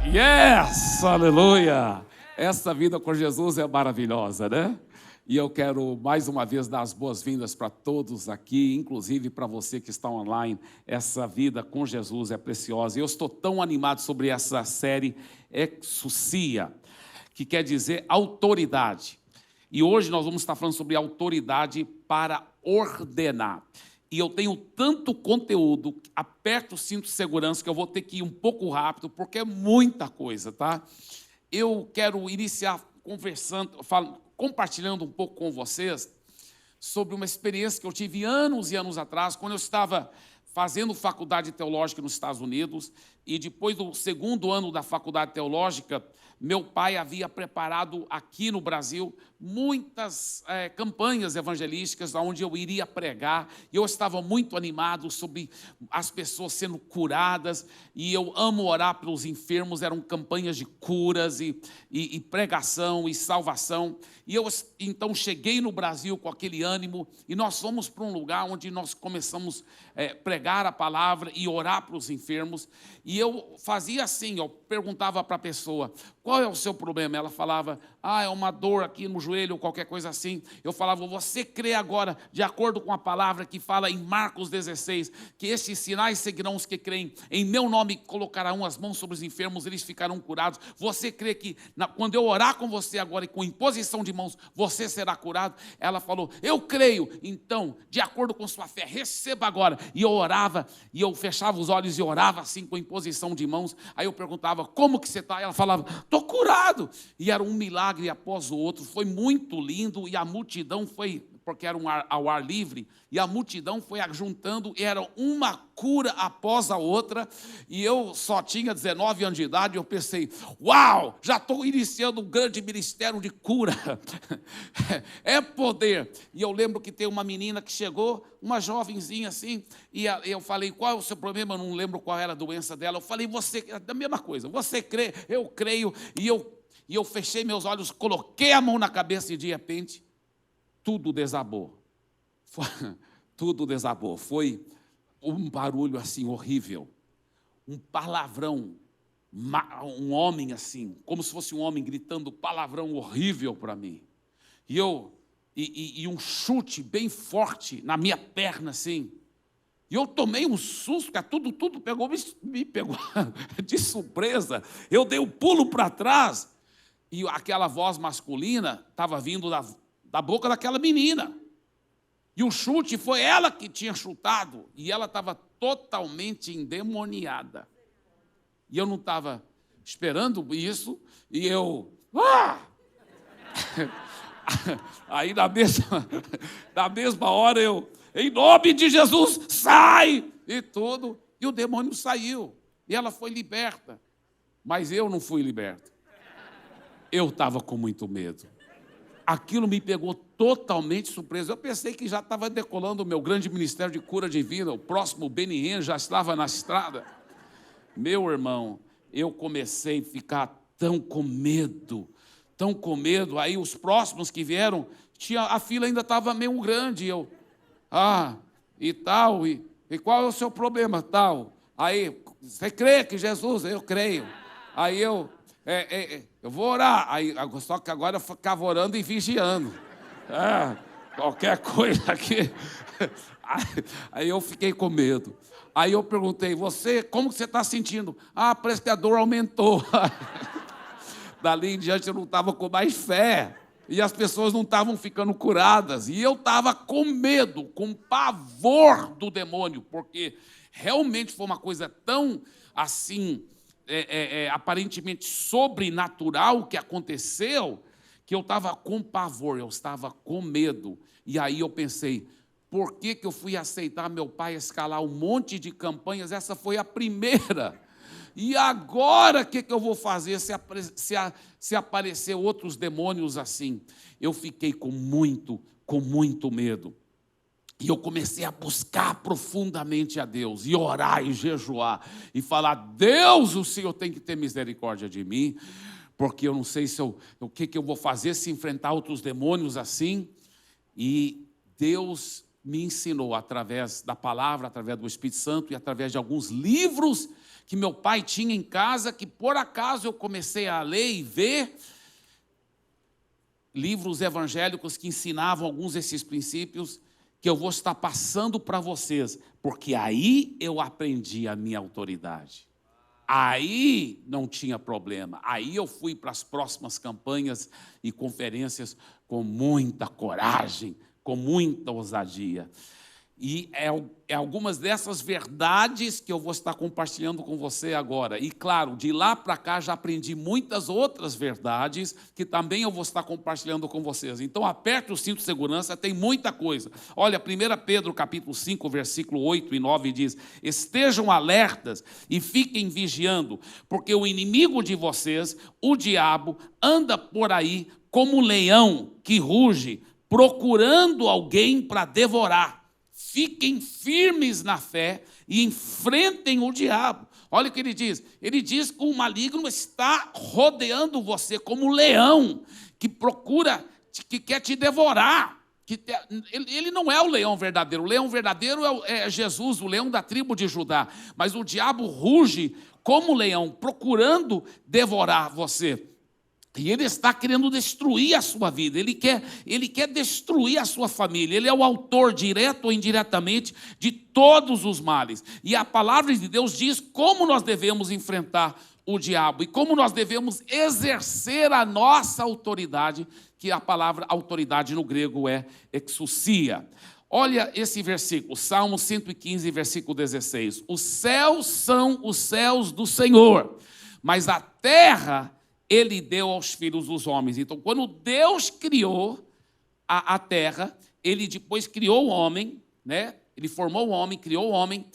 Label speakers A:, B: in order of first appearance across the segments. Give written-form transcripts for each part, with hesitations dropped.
A: Yes, aleluia! Essa vida com Jesus é maravilhosa, né? E eu quero mais uma vez dar as boas-vindas para todos aqui, inclusive para você que está online. Essa vida com Jesus é preciosa. E eu estou tão animado sobre essa série Exousia, que quer dizer autoridade. E hoje nós vamos estar falando sobre autoridade para ordenar. E eu tenho tanto conteúdo, aperto o cinto de segurança, que eu vou ter que ir um pouco rápido, porque é muita coisa, tá? Eu quero iniciar compartilhando um pouco com vocês sobre uma experiência que eu tive anos e anos atrás, quando eu estava fazendo faculdade teológica nos Estados Unidos, e depois do segundo ano da faculdade teológica, meu pai havia preparado aqui no Brasil muitas campanhas evangelísticas onde eu iria pregar, e eu estava muito animado sobre as pessoas sendo curadas, e eu amo orar pelos enfermos, eram campanhas de curas e pregação e salvação, e eu então cheguei no Brasil com aquele ânimo, e nós fomos para um lugar onde nós começamos a pregar a palavra e orar para os enfermos, e eu fazia assim, eu perguntava para a pessoa, qual é o seu problema? Ela falava, é uma dor aqui no joelho, ou qualquer coisa assim. Eu falava, você crê agora, de acordo com a palavra que fala em Marcos 16, que estes sinais seguirão os que creem, em meu nome colocarão as mãos sobre os enfermos, eles ficarão curados. Você crê que quando eu orar com você agora, e com imposição de mãos, você será curado? Ela falou, eu creio, então, de acordo com sua fé, receba agora. E eu orava, e eu fechava os olhos e orava assim, com imposição de mãos. Aí eu perguntava, como que você está? Ela falava, estou curado. E era um milagre após o outro, foi muito lindo, e a multidão foi, porque era ao ar livre, e a multidão foi ajuntando, e era uma cura após a outra, e eu só tinha 19 anos de idade, e eu pensei, uau, já estou iniciando um grande ministério de cura, é poder. E eu lembro que tem uma menina que chegou, uma jovenzinha assim, e eu falei, qual é o seu problema? Eu não lembro qual era a doença dela. Eu falei, você, a mesma coisa, você crê? Eu creio. E eu fechei meus olhos, coloquei a mão na cabeça, e de repente tudo desabou. Tudo desabou. Foi um barulho assim horrível, um palavrão, um homem assim, como se fosse um homem gritando palavrão horrível para mim. E um chute bem forte na minha perna assim. E eu tomei um susto, tudo me pegou de surpresa. Eu dei um pulo para trás, e aquela voz masculina estava vindo da boca daquela menina. E o chute foi ela que tinha chutado, e ela estava totalmente endemoniada. E eu não estava esperando isso, e eu... Aí na mesma hora eu, em nome de Jesus, sai! E tudo, e o demônio saiu, e ela foi liberta. Mas eu não fui liberto. Eu estava com muito medo. Aquilo me pegou totalmente surpreso. Eu pensei que já estava decolando o meu grande ministério de cura divina, o próximo Benny Hinn já estava na estrada. Meu irmão, eu comecei a ficar tão com medo, aí os próximos que vieram, a fila ainda estava meio grande, eu, e tal, e qual é o seu problema, tal? Aí, você crê que Jesus? Eu creio. Aí eu vou orar, só que agora eu ficava orando e vigiando, qualquer coisa aqui, aí eu fiquei com medo. Aí eu perguntei, como você está sentindo? Parece que a dor aumentou. Dali em diante eu não estava com mais fé, e as pessoas não estavam ficando curadas, e eu estava com medo, com pavor do demônio, porque realmente foi uma coisa tão assim, aparentemente sobrenatural que aconteceu, que eu estava com pavor, eu estava com medo. E aí eu pensei, por que eu fui aceitar meu pai escalar um monte de campanhas? Essa foi a primeira. E agora o que eu vou fazer se aparecer outros demônios assim? Eu fiquei com muito medo. E eu comecei a buscar profundamente a Deus, e orar e jejuar, e falar, Deus, o Senhor tem que ter misericórdia de mim, porque eu não sei o que eu vou fazer se enfrentar outros demônios assim. E Deus me ensinou através da palavra, através do Espírito Santo e através de alguns livros que meu pai tinha em casa, que por acaso eu comecei a ler e ver livros evangélicos que ensinavam alguns desses princípios, que eu vou estar passando para vocês, porque aí eu aprendi a minha autoridade. Aí não tinha problema. Aí eu fui para as próximas campanhas e conferências com muita coragem, com muita ousadia. E é algumas dessas verdades que eu vou estar compartilhando com você agora. E claro, de lá para cá já aprendi muitas outras verdades que também eu vou estar compartilhando com vocês. Então aperte o cinto de segurança, tem muita coisa. Olha, 1 Pedro capítulo 5, versículo 8 e 9 diz: estejam alertas e fiquem vigiando, porque o inimigo de vocês, o diabo, anda por aí como um leão que ruge, procurando alguém para devorar. Fiquem firmes na fé e enfrentem o diabo. Olha o que ele diz. Ele diz que o maligno está rodeando você como um leão que procura, que quer te devorar. Ele não é o leão verdadeiro. O leão verdadeiro é Jesus, o leão da tribo de Judá. Mas o diabo ruge como leão, procurando devorar você. E ele está querendo destruir a sua vida, ele quer destruir a sua família. Ele é o autor, direto ou indiretamente, de todos os males. E a palavra de Deus diz como nós devemos enfrentar o diabo e como nós devemos exercer a nossa autoridade, que a palavra autoridade no grego é exousia. Olha esse versículo, Salmo 115, versículo 16. Os céus são os céus do Senhor, mas a terra Ele deu aos filhos dos homens. Então, quando Deus criou a terra, Ele depois criou o homem, né? Ele formou o homem, criou o homem,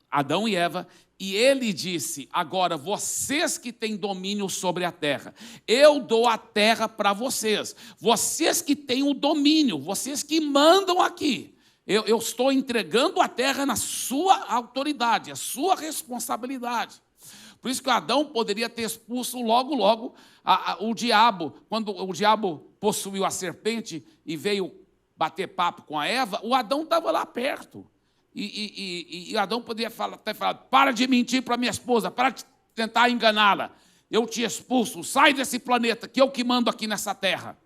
A: Adão e Eva, e Ele disse: agora, vocês que têm domínio sobre a terra, eu dou a terra para vocês. Vocês que têm o domínio, vocês que mandam aqui. Eu estou entregando a terra na sua autoridade, a sua responsabilidade. Por isso que Adão poderia ter expulso logo o diabo. Quando o diabo possuiu a serpente e veio bater papo com a Eva, o Adão estava lá perto. E Adão poderia até falar: para de mentir para minha esposa, para de tentar enganá-la. Eu te expulso, sai desse planeta, que eu que mando aqui nessa terra.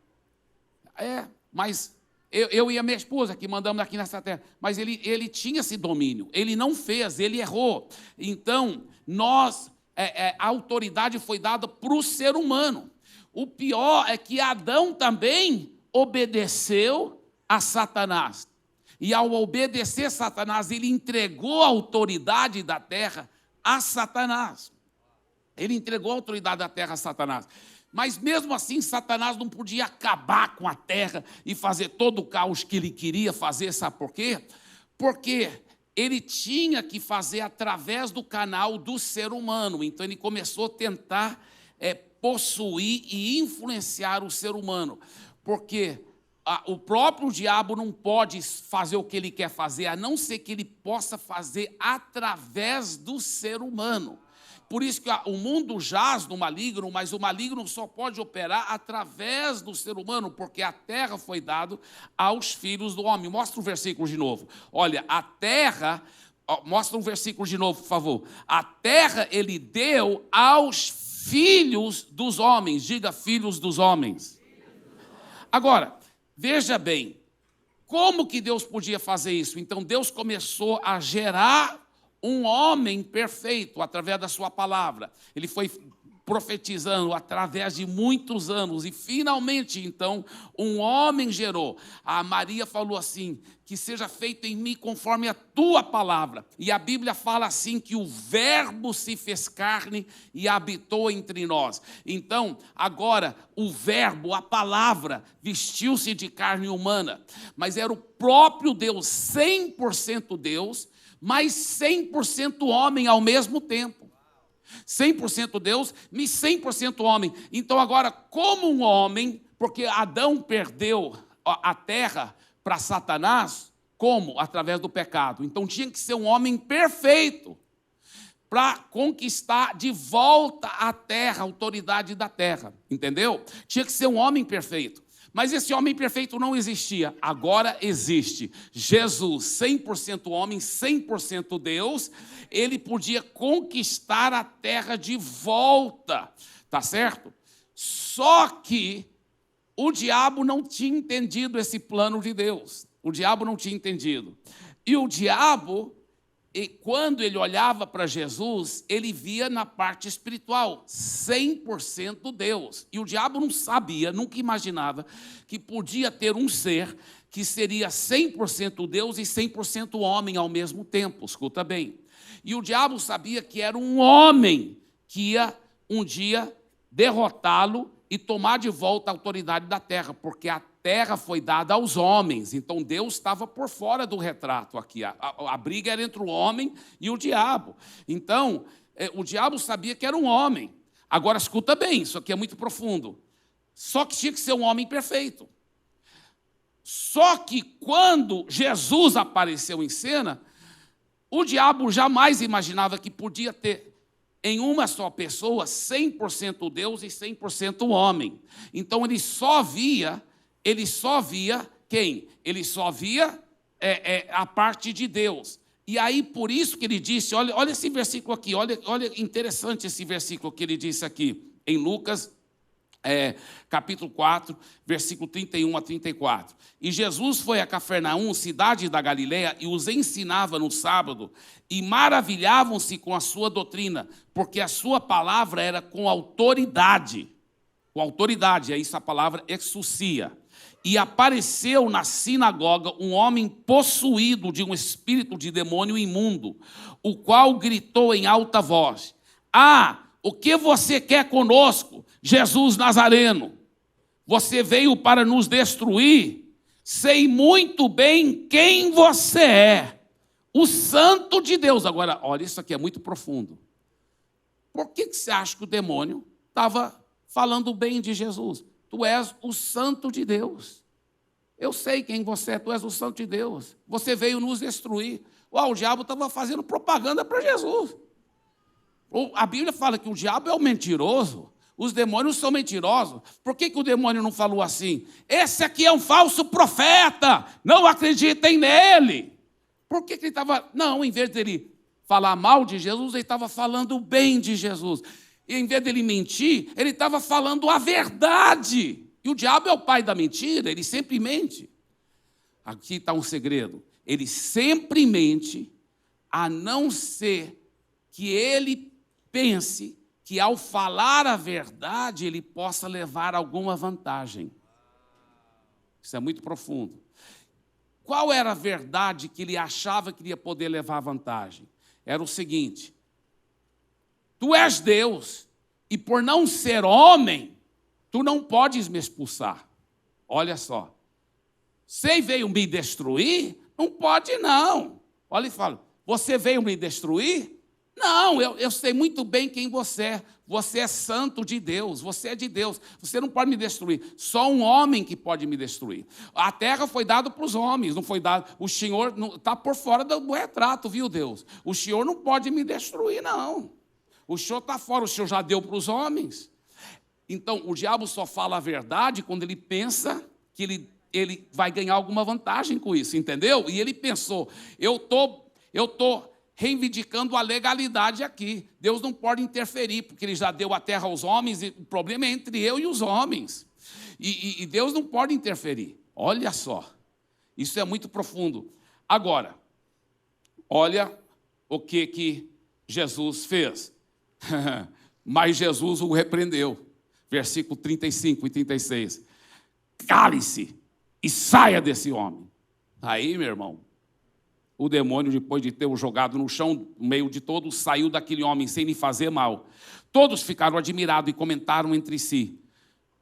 A: Mas eu e a minha esposa que mandamos aqui nessa terra. Mas ele tinha esse domínio, ele não fez, ele errou. Então, a autoridade foi dada para o ser humano. O pior é que Adão também obedeceu a Satanás. E ao obedecer a Satanás, ele entregou a autoridade da terra a Satanás. Ele entregou a autoridade da terra a Satanás. Mas mesmo assim, Satanás não podia acabar com a terra e fazer todo o caos que ele queria fazer. Sabe por quê? Porque ele tinha que fazer através do canal do ser humano. Então, ele começou a tentar possuir e influenciar o ser humano. Porque o próprio diabo não pode fazer o que ele quer fazer, a não ser que ele possa fazer através do ser humano. Por isso que o mundo jaz no maligno, mas o maligno só pode operar através do ser humano, porque a terra foi dada aos filhos do homem. Mostra o versículo de novo. Olha, a terra, mostra um versículo de novo, por favor. A terra ele deu aos filhos dos homens. Diga, filhos dos homens. Agora, veja bem, como que Deus podia fazer isso? Então, Deus começou a gerar um homem perfeito através da sua palavra. Ele foi profetizando através de muitos anos e finalmente, então, um homem gerou. A Maria falou assim: que seja feito em mim conforme a tua palavra. E a Bíblia fala assim, que o verbo se fez carne e habitou entre nós. Então, agora, o verbo, a palavra, vestiu-se de carne humana. Mas era o próprio Deus, 100% Deus, mas 100% homem ao mesmo tempo. 100% Deus, mas 100% homem. Então agora, como um homem, porque Adão perdeu a terra para Satanás, como? Através do pecado. Então tinha que ser um homem perfeito para conquistar de volta a terra, a autoridade da terra. Entendeu? Tinha que ser um homem perfeito. Mas esse homem perfeito não existia. Agora existe. Jesus, 100% homem, 100% Deus, ele podia conquistar a terra de volta. Tá certo? Só que o diabo não tinha entendido esse plano de Deus. O diabo não tinha entendido. E o diabo, quando ele olhava para Jesus, ele via na parte espiritual, 100% Deus. E o diabo não sabia, nunca imaginava que podia ter um ser que seria 100% Deus e 100% homem ao mesmo tempo. Escuta bem. E o diabo sabia que era um homem que ia um dia derrotá-lo e tomar de volta a autoridade da terra, porque a terra foi dada aos homens, então Deus estava por fora do retrato aqui, a briga era entre o homem e o diabo. Então, o diabo sabia que era um homem. Agora, escuta bem, isso aqui é muito profundo, só que tinha que ser um homem perfeito. Só que quando Jesus apareceu em cena, o diabo jamais imaginava que podia ter em uma só pessoa 100% Deus e 100% homem. Então ele só via quem? Ele só via a parte de Deus. E aí por isso que ele disse, olha esse versículo aqui, olha interessante esse versículo que ele disse aqui, em Lucas capítulo 4, versículo 31 a 34. E Jesus foi a Cafarnaum, cidade da Galileia, e os ensinava no sábado, e maravilhavam-se com a sua doutrina, porque a sua palavra era com autoridade. Com autoridade, é isso a palavra exousia. E apareceu na sinagoga um homem possuído de um espírito de demônio imundo, o qual gritou em alta voz: o que você quer conosco, Jesus Nazareno? Você veio para nos destruir? Sei muito bem quem você é, o Santo de Deus. Agora, olha, isso aqui é muito profundo. Por que você acha que o demônio estava falando bem de Jesus? Tu és o Santo de Deus. Eu sei quem você é, tu és o Santo de Deus. Você veio nos destruir. O diabo estava fazendo propaganda para Jesus. A Bíblia fala que o diabo é o mentiroso, os demônios são mentirosos. Por que o demônio não falou assim? Esse aqui é um falso profeta, não acreditem nele. Por que ele estava... Não, em vez dele falar mal de Jesus, ele estava falando bem de Jesus. E em vez dele mentir, ele estava falando a verdade. E o diabo é o pai da mentira, ele sempre mente. Aqui está um segredo. Ele sempre mente, a não ser que ele pense que ao falar a verdade ele possa levar alguma vantagem. Isso é muito profundo. Qual era a verdade que ele achava que ia poder levar vantagem? Era o seguinte: tu és Deus, e por não ser homem, tu não podes me expulsar. Olha só. Você veio me destruir? Não pode não. Olha e fala, você veio me destruir? Não, eu sei muito bem quem você é. Você é santo de Deus, você é de Deus. Você não pode me destruir. Só um homem que pode me destruir. A terra foi dada para os homens, não foi dada. O Senhor está por fora do retrato, viu, Deus? O Senhor não pode me destruir, não. O Senhor está fora, o Senhor já deu para os homens. Então, o diabo só fala a verdade quando ele pensa que ele vai ganhar alguma vantagem com isso, entendeu? E ele pensou, eu tô reivindicando a legalidade aqui. Deus não pode interferir, porque ele já deu a terra aos homens, e o problema é entre eu e os homens. E Deus não pode interferir. Olha só, isso é muito profundo. Agora, olha o que Jesus fez. Mas Jesus o repreendeu. Versículo 35 e 36. Cale-se e saia desse homem. Aí, meu irmão, o demônio, depois de ter o jogado no chão, no meio de todos, saiu daquele homem sem lhe fazer mal. Todos ficaram admirados e comentaram entre si: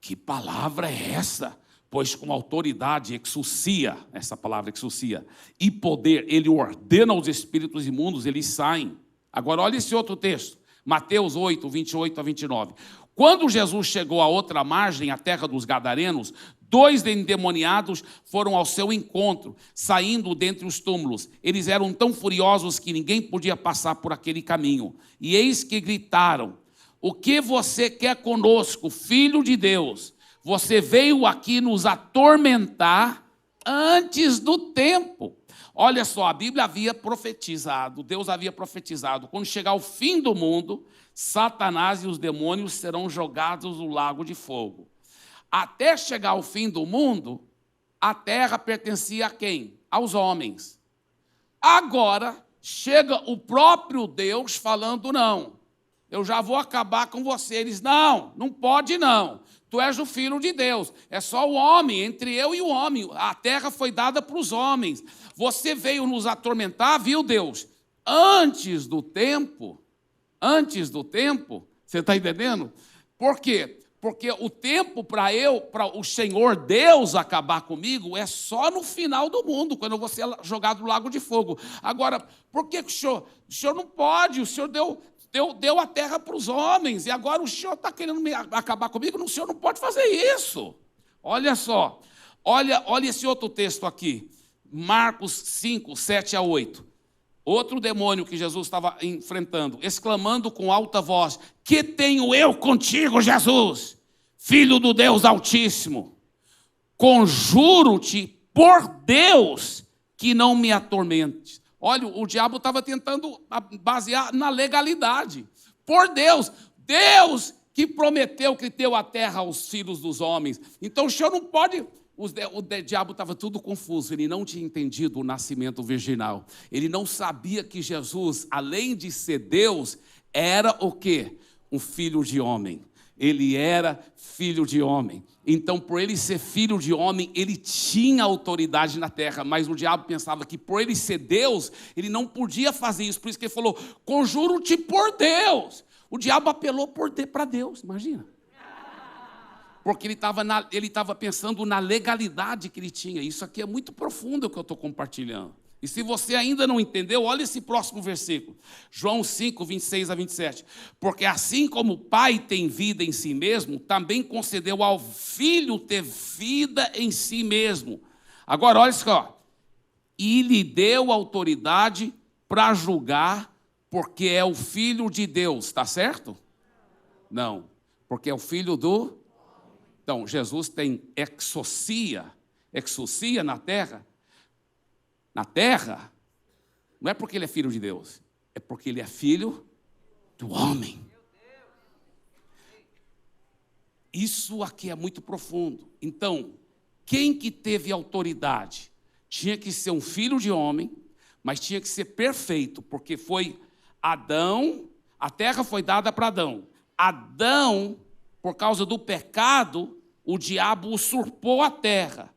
A: que palavra é essa? Pois com autoridade, exousia, essa palavra exousia, e poder, ele ordena aos espíritos imundos, eles saem. Agora olha esse outro texto, Mateus 8, 28 a 29. Quando Jesus chegou à outra margem, a terra dos Gadarenos, 2 endemoniados foram ao seu encontro, saindo dentre os túmulos. Eles eram tão furiosos que ninguém podia passar por aquele caminho. E eis que gritaram: o que você quer conosco, Filho de Deus? você veio aqui nos atormentar antes do tempo. Olha só, a Bíblia havia profetizado, Deus havia profetizado, quando chegar o fim do mundo, Satanás e os demônios serão jogados no lago de fogo. Até chegar o fim do mundo, a terra pertencia a quem? Aos homens. Agora, chega o próprio Deus falando, não, eu já vou acabar com você. Eles, não pode não. Tu és o filho de Deus. É só o homem, entre eu e o homem. A terra foi dada para os homens. Você veio nos atormentar, viu, Deus? Antes do tempo, você está entendendo? Por quê? Porque o tempo para o Senhor Deus acabar comigo é só no final do mundo, quando eu vou ser jogado no lago de fogo. Agora, por que o senhor não pode? O senhor deu a terra para os homens, e agora o senhor está querendo acabar comigo? O senhor não pode fazer isso. Olha só, olha esse outro texto aqui, Marcos 5, 7 a 8. Outro demônio que Jesus estava enfrentando, exclamando com alta voz, que tenho eu contigo, Jesus, Filho do Deus Altíssimo? Conjuro-te por Deus que não me atormentes. Olha, o diabo estava tentando basear na legalidade. Por Deus, Deus que prometeu que deu a terra aos filhos dos homens. Então o senhor não pode... O diabo estava tudo confuso, ele não tinha entendido o nascimento virginal. Ele não sabia que Jesus, além de ser Deus, era o quê? Um filho de homem. Ele era filho de homem. Então, por ele ser filho de homem, ele tinha autoridade na terra, mas o diabo pensava que por ele ser Deus, ele não podia fazer isso. Por isso que ele falou, conjuro-te por Deus. O diabo apelou para Deus, imagina. Porque ele estava pensando na legalidade que ele tinha. Isso aqui é muito profundo o que eu estou compartilhando. E se você ainda não entendeu, olha esse próximo versículo. João 5, 26 a 27. Porque assim como o Pai tem vida em si mesmo, também concedeu ao Filho ter vida em si mesmo. Agora, olha só. E lhe deu autoridade para julgar, porque é o Filho de Deus. Está certo? Não. Porque é o Filho do... Então, Jesus tem exousia na terra. Na terra, não é porque ele é filho de Deus, é porque ele é filho do homem. Isso aqui é muito profundo. Então, quem que teve autoridade? Tinha que ser um filho de homem, mas tinha que ser perfeito, porque foi Adão, a terra foi dada para Adão. Adão, por causa do pecado, o diabo usurpou a terra.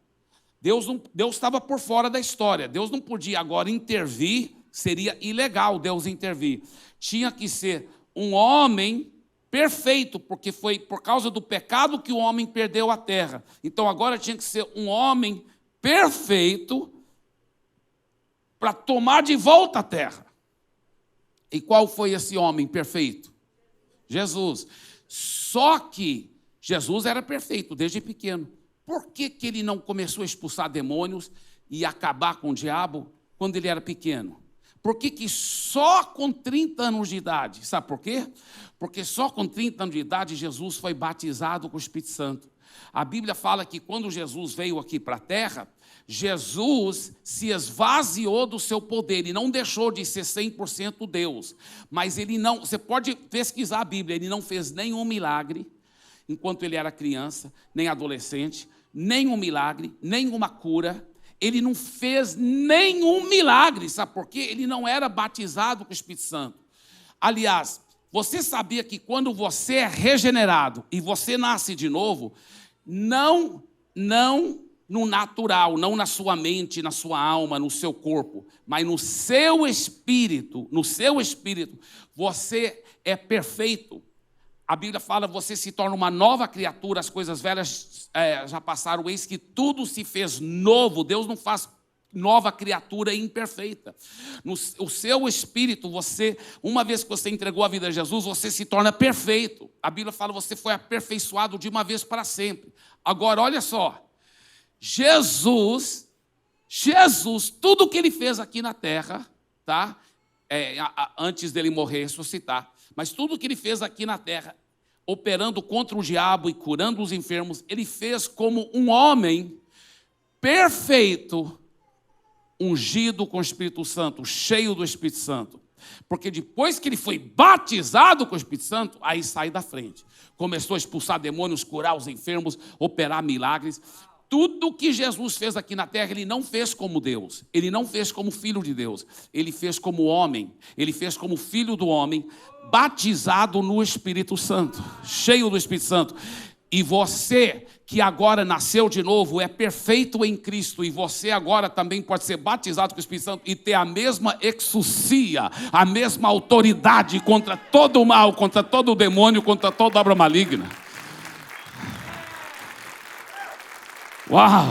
A: Deus estava por fora da história. Deus não podia agora intervir, seria ilegal Deus intervir. Tinha que ser um homem perfeito, porque foi por causa do pecado que o homem perdeu a terra. Então agora tinha que ser um homem perfeito para tomar de volta a terra. E qual foi esse homem perfeito? Jesus. Só que Jesus era perfeito desde pequeno. Por que ele não começou a expulsar demônios e acabar com o diabo quando ele era pequeno? Por que só com 30 anos de idade? Sabe por quê? Porque só com 30 anos de idade Jesus foi batizado com o Espírito Santo. A Bíblia fala que quando Jesus veio aqui para a terra, Jesus se esvaziou do seu poder e não deixou de ser 100% Deus. Mas ele não, você pode pesquisar a Bíblia, ele não fez nenhum milagre enquanto ele era criança, nem adolescente, nenhum milagre, nenhuma cura. Ele não fez nenhum milagre, sabe por quê? Ele não era batizado com o Espírito Santo. Aliás, você sabia que quando você é regenerado e você nasce de novo, não no natural, não na sua mente, na sua alma, no seu corpo, mas no seu espírito, você é perfeito. A Bíblia fala, você se torna uma nova criatura, as coisas velhas já passaram, eis que tudo se fez novo. Deus não faz nova criatura imperfeita. No seu espírito, uma vez que você entregou a vida a Jesus, você se torna perfeito. A Bíblia fala, você foi aperfeiçoado de uma vez para sempre. Agora, olha só, Jesus, tudo o que ele fez aqui na terra, tá? Antes dele morrer e ressuscitar, mas tudo o que ele fez aqui na terra, operando contra o diabo e curando os enfermos, ele fez como um homem perfeito, ungido com o Espírito Santo, cheio do Espírito Santo. Porque depois que ele foi batizado com o Espírito Santo, aí sai da frente. Começou a expulsar demônios, curar os enfermos, operar milagres. Tudo que Jesus fez aqui na terra, ele não fez como Deus. Ele não fez como filho de Deus. Ele fez como homem. Ele fez como filho do homem, batizado no Espírito Santo, cheio do Espírito Santo. E você que agora nasceu de novo é perfeito em Cristo, e você agora também pode ser batizado com o Espírito Santo e ter a mesma exousia, a mesma autoridade contra todo o mal, contra todo o demônio, contra toda obra maligna. Uau!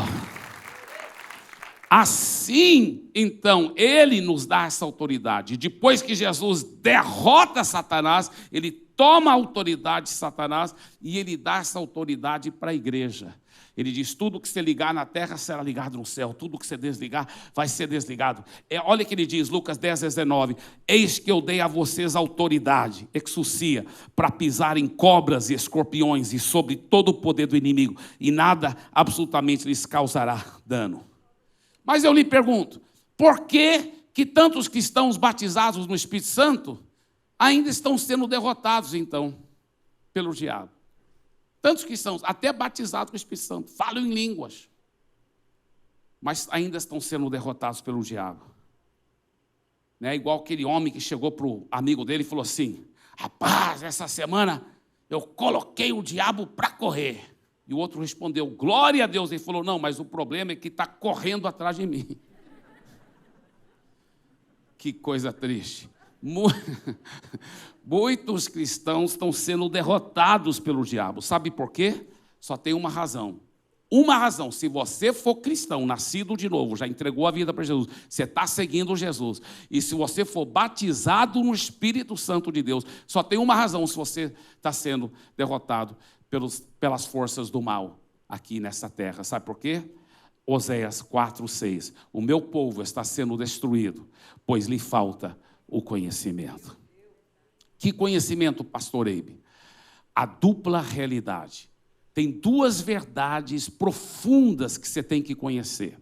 A: Assim, então, ele nos dá essa autoridade. Depois que Jesus derrota Satanás, ele toma a autoridade de Satanás e ele dá essa autoridade para a igreja. Ele diz, tudo que você ligar na terra será ligado no céu, tudo que você desligar vai ser desligado. Olha o que ele diz, Lucas 10:19, eis que eu dei a vocês autoridade, exousia, para pisar em cobras e escorpiões e sobre todo o poder do inimigo, e nada absolutamente lhes causará dano. Mas eu lhe pergunto, por que tantos cristãos batizados no Espírito Santo ainda estão sendo derrotados, então, pelo diabo? Tantos cristãos, até batizados com o Espírito Santo, falam em línguas, mas ainda estão sendo derrotados pelo diabo. Né? Igual aquele homem que chegou para o amigo dele e falou assim, rapaz, essa semana eu coloquei o diabo para correr. E o outro respondeu, glória a Deus. Ele falou, não, mas o problema é que está correndo atrás de mim. Que coisa triste. Muitos cristãos estão sendo derrotados pelo diabo. Sabe por quê? Só tem uma razão. Uma razão. Se você for cristão, nascido de novo, já entregou a vida para Jesus, você está seguindo Jesus, e se você for batizado no Espírito Santo de Deus, só tem uma razão se você está sendo derrotado pelas forças do mal aqui nessa terra. Sabe por quê? Oséias 4:6. O meu povo está sendo destruído, pois lhe falta o conhecimento. Que conhecimento, pastor Eibe? A dupla realidade. Tem duas verdades profundas que você tem que conhecer.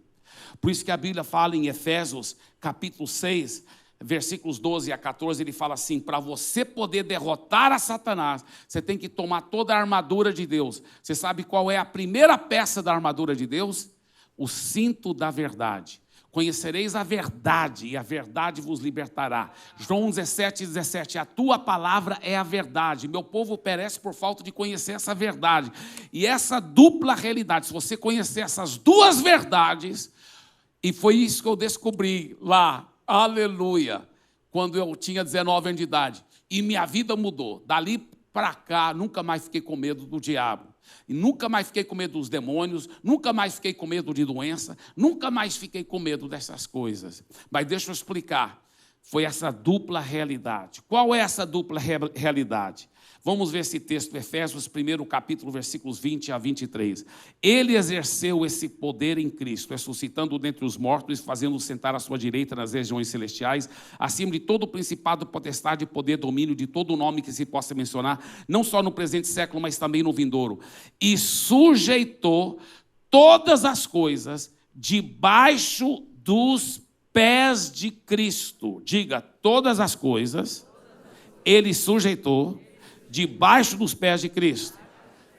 A: Por isso que a Bíblia fala em Efésios capítulo 6, versículos 12 a 14, ele fala assim, para você poder derrotar a Satanás, você tem que tomar toda a armadura de Deus. Você sabe qual é a primeira peça da armadura de Deus? O cinto da verdade. Conhecereis a verdade, e a verdade vos libertará. João 17:17, a tua palavra é a verdade. Meu povo perece por falta de conhecer essa verdade. E essa dupla realidade, se você conhecer essas duas verdades, e foi isso que eu descobri lá, aleluia, quando eu tinha 19 anos de idade, e minha vida mudou. Dali para cá, nunca mais fiquei com medo do diabo. E nunca mais fiquei com medo dos demônios, nunca mais fiquei com medo de doença, nunca mais fiquei com medo dessas coisas. Mas deixa eu explicar, foi essa dupla realidade. Qual é essa dupla realidade? Vamos ver esse texto, Efésios 1, capítulo, versículos 20 a 23. Ele exerceu esse poder em Cristo, ressuscitando dentre os mortos e fazendo sentar à sua direita nas regiões celestiais, acima de todo o principado, potestade, poder, domínio, de todo o nome que se possa mencionar, não só no presente século, mas também no vindouro. E sujeitou todas as coisas debaixo dos pés de Cristo. Diga, todas as coisas, ele sujeitou debaixo dos pés de Cristo.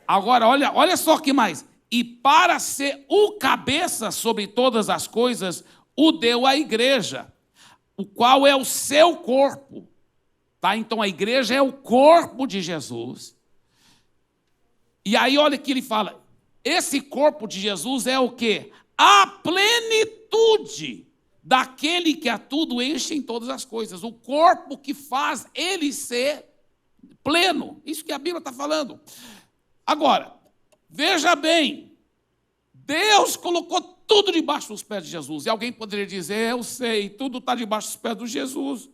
A: Agora, olha só que mais. E para ser o cabeça sobre todas as coisas, o deu à igreja, o qual é o seu corpo. Tá? Então, a igreja é o corpo de Jesus. E aí, olha que ele fala, esse corpo de Jesus é o quê? A plenitude daquele que a tudo enche em todas as coisas. O corpo que faz ele ser pleno, isso que a Bíblia está falando. Agora, veja bem, Deus colocou tudo debaixo dos pés de Jesus, e alguém poderia dizer, eu sei, tudo está debaixo dos pés de Jesus,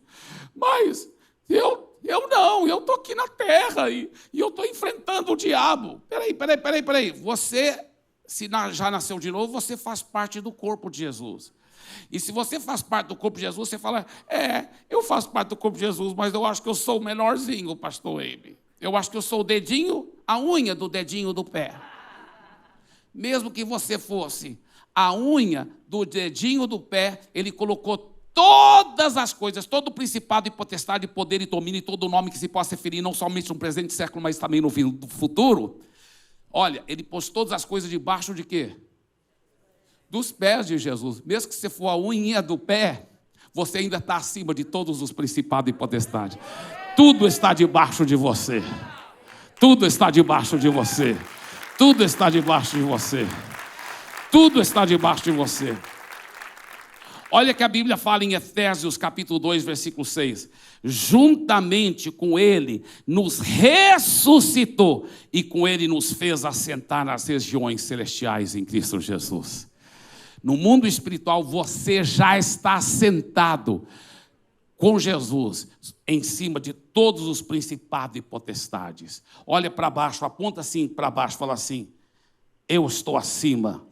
A: mas eu não, eu estou aqui na terra, e eu estou enfrentando o diabo. Peraí, você, se já nasceu de novo, você faz parte do corpo de Jesus. E se você faz parte do corpo de Jesus, você fala, eu faço parte do corpo de Jesus, mas eu acho que eu sou o menorzinho, pastor Eibe. Eu acho que eu sou o dedinho, a unha do dedinho do pé. Mesmo que você fosse a unha do dedinho do pé, ele colocou todas as coisas, todo o principado e potestade, poder e domínio, e todo o nome que se possa referir, não somente no presente século, mas também no futuro. Olha, ele pôs todas as coisas debaixo de quê? Dos pés de Jesus. Mesmo que você for a unha do pé, você ainda está acima de todos os principados e potestades. Tudo está debaixo de você. Tudo está debaixo de você. Tudo está debaixo de você. Tudo está debaixo de você. Olha que a Bíblia fala em Efésios capítulo 2, versículo 6. Juntamente com ele nos ressuscitou e com ele nos fez assentar nas regiões celestiais em Cristo Jesus. No mundo espiritual você já está assentado com Jesus em cima de todos os principados e potestades. Olha para baixo, aponta assim para baixo, fala assim: eu estou acima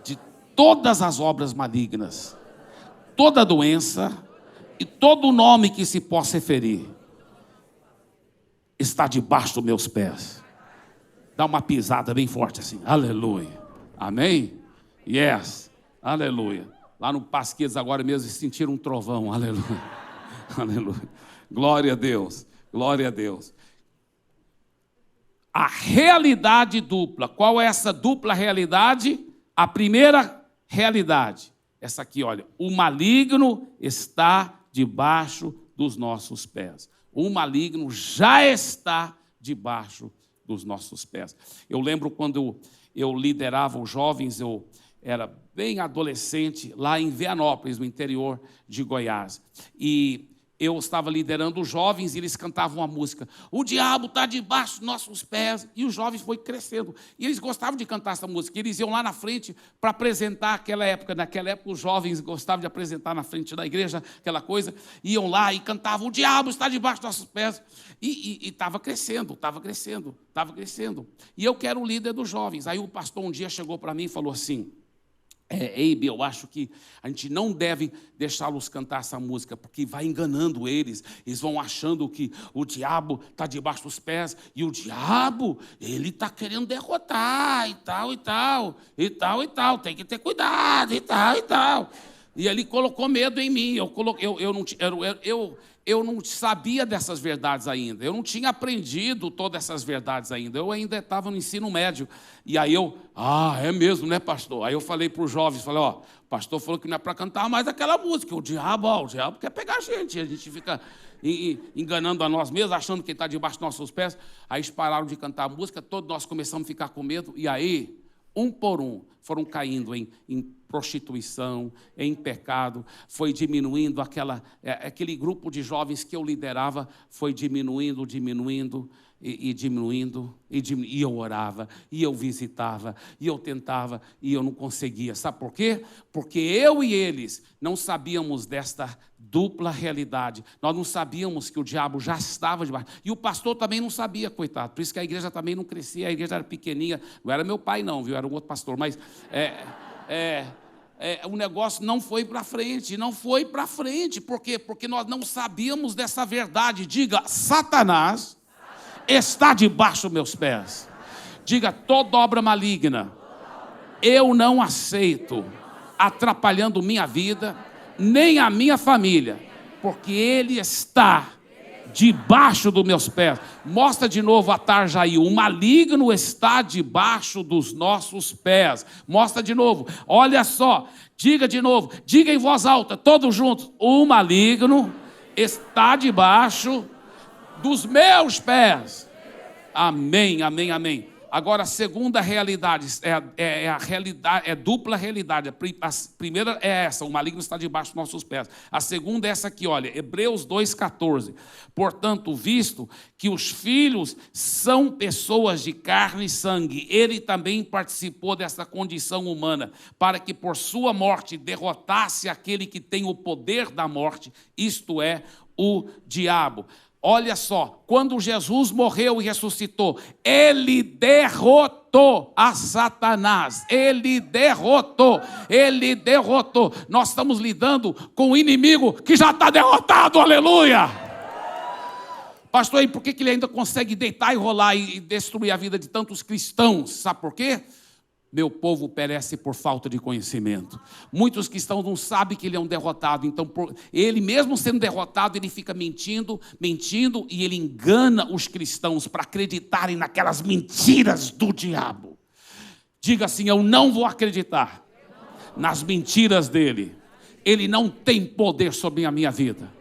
A: de todas as obras malignas, toda doença e todo nome que se possa referir está debaixo dos meus pés. Dá uma pisada bem forte assim. Aleluia. Amém? Yes. Aleluia. Lá no Pasquedes agora mesmo sentiram um trovão. Aleluia. Aleluia. Glória a Deus. Glória a Deus. A realidade dupla. Qual é essa dupla realidade? A primeira realidade. Essa aqui, olha. O maligno está debaixo dos nossos pés. O maligno já está debaixo dos nossos pés. Eu lembro quando eu liderava os jovens, eu era bem adolescente, lá em Vianópolis, no interior de Goiás. E eu estava liderando os jovens e eles cantavam uma música. O diabo está debaixo dos nossos pés. E os jovens foram crescendo. E eles gostavam de cantar essa música. Eles iam lá na frente para apresentar aquela época. Naquela época os jovens gostavam de apresentar na frente da igreja aquela coisa. Iam lá e cantavam, o diabo está debaixo dos nossos pés. E estava crescendo, estava crescendo, estava crescendo. E eu que era o líder dos jovens. Aí o pastor um dia chegou para mim e falou assim: Eibe, eu acho que a gente não deve deixá-los cantar essa música, porque vai enganando eles. Eles vão achando que o diabo está debaixo dos pés, e o diabo, ele está querendo derrotar, e tal, e tal, e tal, e tal. Tem que ter cuidado, e tal, e tal. E ele colocou medo em mim. Eu não sabia dessas verdades ainda. Eu não tinha aprendido todas essas verdades ainda. Eu ainda estava no ensino médio. E aí é mesmo, né, pastor? Aí eu falei para os jovens, falei, o pastor falou que não é para cantar mais aquela música. O diabo quer pegar a gente fica enganando a nós mesmos, achando que ele está debaixo dos nossos pés. Aí eles pararam de cantar a música, todos nós começamos a ficar com medo. E aí, um por um, foram caindo em prostituição, em pecado, foi diminuindo aquele grupo de jovens que eu liderava, foi diminuindo, e eu orava, e eu visitava, e eu tentava, e eu não conseguia. Sabe por quê? Porque eu e eles não sabíamos desta dupla realidade. Nós não sabíamos que o diabo já estava debaixo. E o pastor também não sabia, coitado. Por isso que a igreja também não crescia, a igreja era pequenininha. Não era meu pai não, viu? Era um outro pastor, mas o negócio não foi para frente. Não foi para frente. Por quê? Porque nós não sabíamos dessa verdade. Diga, Satanás está debaixo dos meus pés. Diga, toda obra maligna eu não aceito atrapalhando minha vida, nem a minha família, porque ele está debaixo dos meus pés. Mostra de novo a tarja aí. O maligno está debaixo dos nossos pés. Mostra de novo. Olha só. Diga de novo. Diga em voz alta, todos juntos. O maligno está debaixo dos meus pés. Amém, amém, amém. Agora a segunda realidade é dupla realidade. A primeira é essa, o maligno está debaixo dos nossos pés. A segunda é essa aqui, olha, Hebreus 2,14. Portanto, visto que os filhos são pessoas de carne e sangue, ele também participou dessa condição humana, para que por sua morte derrotasse aquele que tem o poder da morte, isto é, o diabo. Olha só, quando Jesus morreu e ressuscitou, ele derrotou a Satanás. Ele derrotou. Nós estamos lidando com um inimigo que já está derrotado, aleluia! Pastor, e por que ele ainda consegue deitar e rolar e destruir a vida de tantos cristãos? Sabe por quê? Meu povo perece por falta de conhecimento. Muitos cristãos não sabem que ele é um derrotado. Então, ele mesmo sendo derrotado, ele fica mentindo, e ele engana os cristãos para acreditarem naquelas mentiras do diabo. Diga assim: eu não vou acreditar nas mentiras dele. Ele não tem poder sobre a minha vida.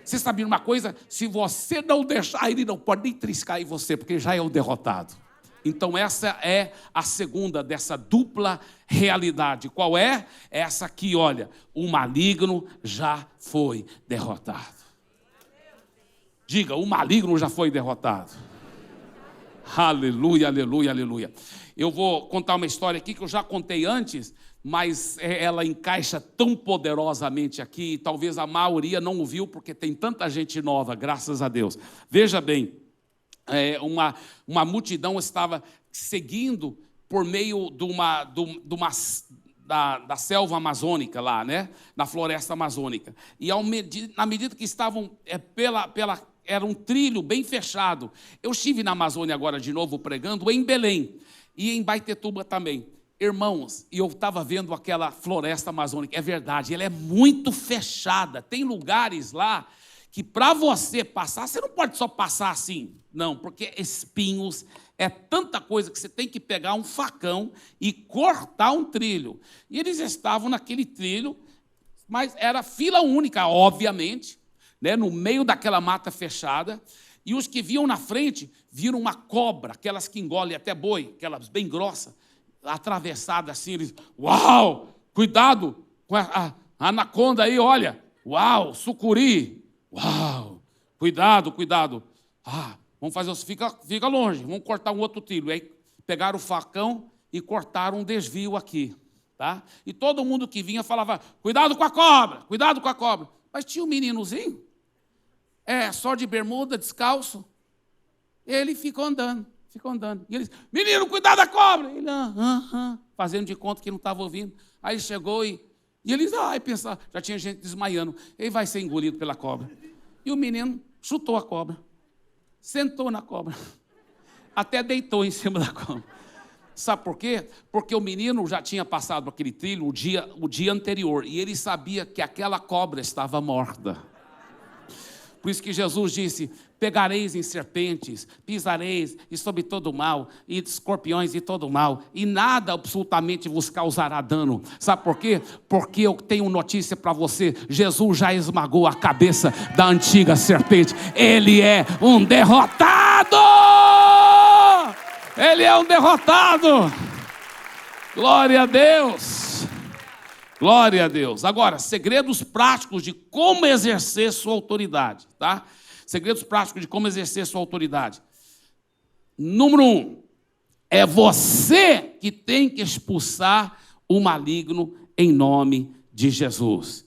A: Você sabe uma coisa? Se você não deixar, ele não pode nem triscar em você, porque já é um derrotado. Então essa é a segunda dessa dupla realidade. Qual é? Essa aqui, olha, o maligno já foi derrotado. Diga, o maligno já foi derrotado. Aleluia, aleluia, aleluia. Eu vou contar uma história aqui que eu já contei antes, mas ela encaixa tão poderosamente aqui, talvez a maioria não ouviu, porque tem tanta gente nova, graças a Deus. Veja bem, uma multidão estava seguindo por meio da selva amazônica lá, né? Na floresta amazônica. E na medida que estavam era um trilho bem fechado. Eu estive na Amazônia agora de novo pregando em Belém e em Baitetuba também. Irmãos, e eu estava vendo aquela floresta amazônica, é verdade, ela é muito fechada. Tem lugares lá que para você passar, você não pode só passar assim. Não, porque espinhos, é tanta coisa que você tem que pegar um facão e cortar um trilho. E eles estavam naquele trilho, mas era fila única, obviamente, né, no meio daquela mata fechada. E os que vinham na frente, viram uma cobra, aquelas que engolem até boi, aquelas bem grossas, atravessada assim. Eles, uau, cuidado com a anaconda aí, olha. Uau, sucuri. Uau, cuidado, cuidado. Vamos fazer isso, fica longe, vamos cortar um outro trilho. Aí pegaram o facão e cortaram um desvio aqui, tá? E todo mundo que vinha falava, cuidado com a cobra, cuidado com a cobra. Mas tinha um meninozinho, só de bermuda, descalço. Ele ficou andando. E eles, menino, cuidado da cobra. Ele, fazendo de conta que não estava ouvindo. Aí chegou e eles, pensaram, já tinha gente desmaiando. Ele vai ser engolido pela cobra. E o menino chutou a cobra. Sentou na cobra. Até deitou em cima da cobra. Sabe por quê? Porque o menino já tinha passado aquele trilho o dia anterior. E ele sabia que aquela cobra estava morta. Por isso que Jesus disse, pegareis em serpentes, pisareis e sobre todo o mal, e escorpiões e todo o mal, e nada absolutamente vos causará dano. Sabe por quê? Porque eu tenho notícia para você, Jesus já esmagou a cabeça da antiga serpente. Ele é um derrotado! Ele é um derrotado! Glória a Deus! Glória a Deus. Agora, segredos práticos de como exercer sua autoridade, tá? Segredos práticos de como exercer sua autoridade. Número 1, é você que tem que expulsar o maligno em nome de Jesus,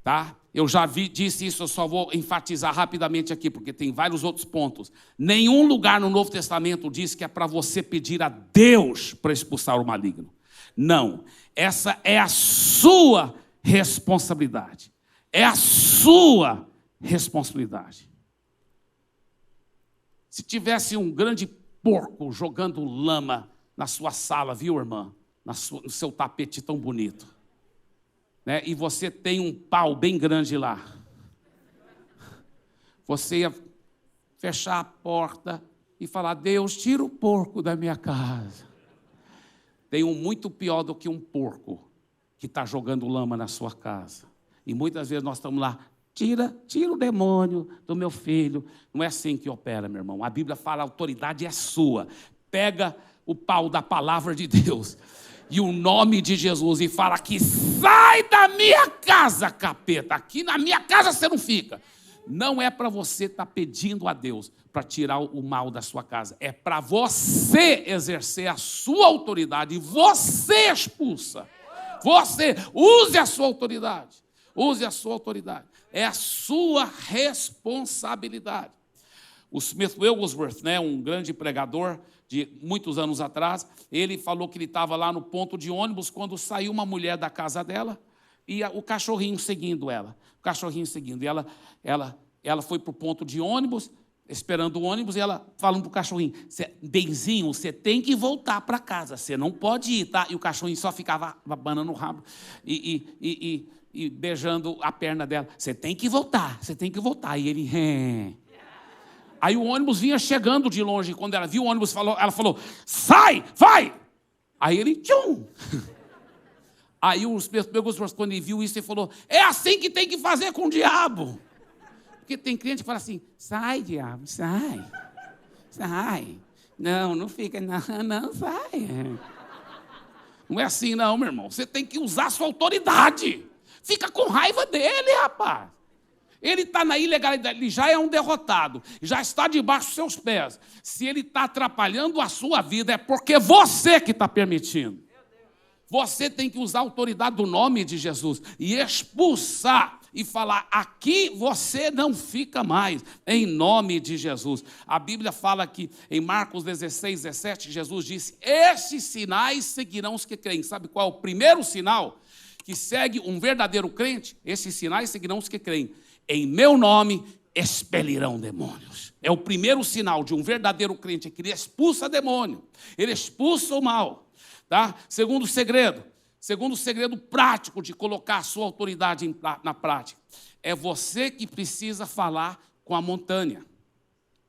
A: tá? Eu já disse isso, eu só vou enfatizar rapidamente aqui, porque tem vários outros pontos. Nenhum lugar no Novo Testamento diz que é para você pedir a Deus para expulsar o maligno. Não, essa é a sua responsabilidade. É a sua responsabilidade. Se tivesse um grande porco jogando lama na sua sala, viu, irmã? No seu tapete tão bonito, né? E você tem um pau bem grande lá. Você ia fechar a porta e falar, Deus, tira o porco da minha casa. Tem um muito pior do que um porco que está jogando lama na sua casa. E muitas vezes nós estamos lá, tira o demônio do meu filho. Não é assim que opera, meu irmão. A Bíblia fala, a autoridade é sua. Pega o pau da palavra de Deus e o nome de Jesus e fala que sai da minha casa, capeta. Aqui na minha casa você não fica. Não é para você estar pedindo a Deus para tirar o mal da sua casa. É para você exercer a sua autoridade. Você expulsa. Você use a sua autoridade. Use a sua autoridade. É a sua responsabilidade. O Smith Wigglesworth, né, um grande pregador de muitos anos atrás, ele falou que ele estava lá no ponto de ônibus quando saiu uma mulher da casa dela e o cachorrinho seguindo ela. O cachorrinho seguindo. E ela foi para o ponto de ônibus, esperando o ônibus, e ela falando para o cachorrinho, Benzinho, você tem que voltar para casa, você não pode ir, tá? E o cachorrinho só ficava abanando o rabo e beijando a perna dela. Você tem que voltar, você tem que voltar. E ele... Aí o ônibus vinha chegando de longe, e quando ela viu o ônibus, ela falou, sai, vai! Aí ele, tchum! Aí quando ele viu isso, ele falou, é assim que tem que fazer com o diabo. Porque tem crente que fala assim, sai, diabo, sai. Sai. Não fica, não, sai. Não é assim não, meu irmão. Você tem que usar a sua autoridade. Fica com raiva dele, rapaz. Ele está na ilegalidade, ele já é um derrotado, já está debaixo dos seus pés. Se ele está atrapalhando a sua vida, é porque você que está permitindo. Você tem que usar a autoridade do nome de Jesus e expulsar e falar, aqui você não fica mais, em nome de Jesus. A Bíblia fala que em Marcos 16, 17, Jesus disse, estes sinais seguirão os que creem. Sabe qual é o primeiro sinal que segue um verdadeiro crente? Esses sinais seguirão os que creem. Em meu nome expelirão demônios. É o primeiro sinal de um verdadeiro crente, é que ele expulsa demônio, ele expulsa o mal. Tá? Segundo segredo prático de colocar a sua autoridade na prática, é você que precisa falar com a montanha.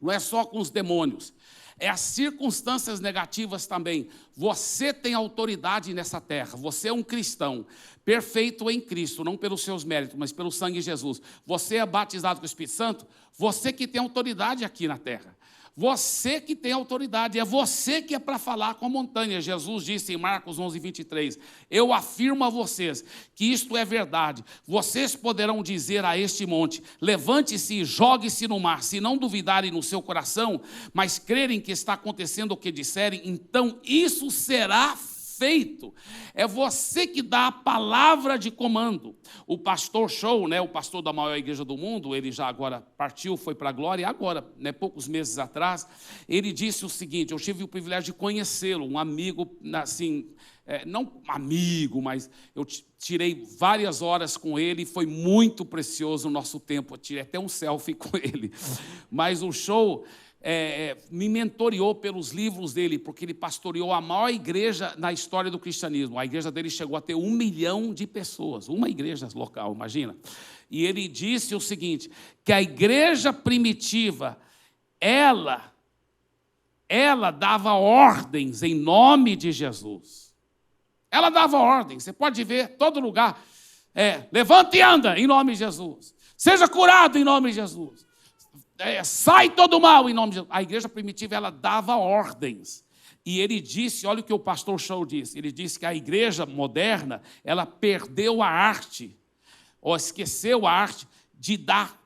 A: Não é só com os demônios, é as circunstâncias negativas também. Você tem autoridade nessa terra, você é um cristão, perfeito em Cristo, não pelos seus méritos, mas pelo sangue de Jesus. Você é batizado com o Espírito Santo, você que tem autoridade aqui na terra. Você que tem autoridade, é você que é para falar com a montanha. Jesus disse em Marcos 11, 23, eu afirmo a vocês que isto é verdade. Vocês poderão dizer a este monte, levante-se e jogue-se no mar. Se não duvidarem no seu coração, mas crerem que está acontecendo o que disserem, então isso será feito. É você que dá a palavra de comando. O pastor Show, o pastor da maior igreja do mundo, ele já agora partiu, foi para a glória, e agora, poucos meses atrás, ele disse o seguinte, eu tive o privilégio de conhecê-lo, um amigo, assim, não amigo, mas eu tirei várias horas com ele, foi muito precioso o nosso tempo, eu tirei até um selfie com ele, mas o Show... me mentoreou pelos livros dele, porque ele pastoreou a maior igreja na história do cristianismo. A igreja dele chegou a ter 1 milhão de pessoas, uma igreja local, imagina. E ele disse o seguinte, que a igreja primitiva, ela dava ordens em nome de Jesus. Ela dava ordens, você pode ver todo lugar, levanta e anda em nome de Jesus. Seja curado em nome de Jesus. Sai todo mal em nome de Jesus. A igreja primitiva, ela dava ordens. E ele disse, olha o que o pastor Show disse, ele disse que a igreja moderna, ela perdeu a arte, ou esqueceu a arte de dar